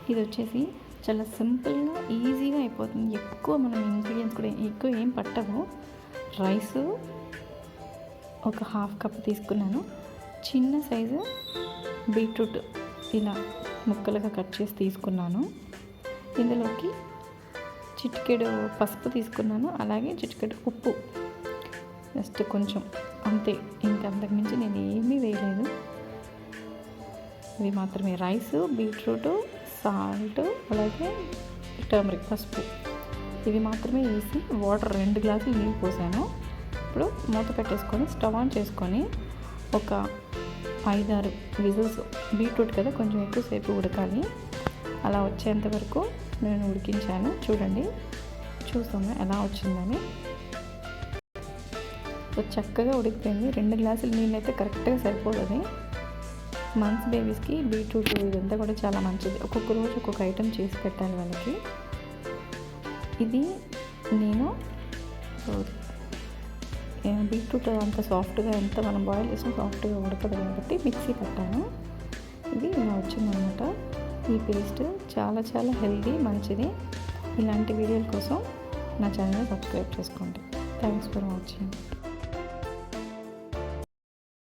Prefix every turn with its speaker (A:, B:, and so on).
A: ఇది వచ్చేసి చాలా సింపుల్గా ఈజీగా అయిపోతుంది. ఎక్కువ మనం ఇంగ్రీడియంట్స్ కూడా ఎక్కువ ఏం పట్టవు. రైసు ఒక హాఫ్ కప్ తీసుకున్నాను. చిన్న సైజు బీట్రూట్ ఇలా ముక్కలుగా కట్ చేసి తీసుకున్నాను. ఇందులోకి చిటికెడు పసుపు తీసుకున్నాను, అలాగే చిటికెడు ఉప్పు, జస్ట్ కొంచెం అంతే. ఇంకా అంతకుమించి నేను ఏమీ వేయలేదు. ఇవి మాత్రమే, రైసు, బీట్రూటు, సాల్ట్, అలాగే టర్మరిక్ పసుపు, ఇవి మాత్రమే వేసి వాటర్ 2 గ్లాసులు నీళ్ళు పోసాను. ఇప్పుడు మూత పెట్టేసుకొని స్టవ్ ఆన్ చేసుకొని ఒక 5-6 విజిల్స్, బీట్రూట్ కదా కొంచెం ఎక్కువసేపు ఉడకాలి, అలా వచ్చేంత వరకు నేను ఉడికించాను. చూడండి, చూస్తాము ఎలా వచ్చిందని. సో చక్కగా ఉడికిపోయింది. 2 గ్లాసులు నీళ్ళు అయితే కరెక్ట్గా సరిపోతుంది. మంత్స్ బేబీస్కి బీట్రూట్ ఇదంతా కూడా చాలా మంచిది. ఒక్కొక్క రోజు ఒక్కొక్క ఐటెం చేసి పెట్టాలి వాళ్ళకి. ఇది నేను బీట్రూట్ అంత సాఫ్ట్గా, ఎంత మనం బాయిల్ చేసినా సాఫ్ట్గా ఉడకదు కాబట్టి మిక్సీ పట్టాను. ఇది ఇలా వచ్చిందనమాట. ఈ పేస్ట్ చాలా చాలా హెల్దీ, మంచిది. ఇలాంటి వీడియోల కోసం నా ఛానల్ని సబ్స్క్రైబ్ చేసుకోండి. Thanks for watching.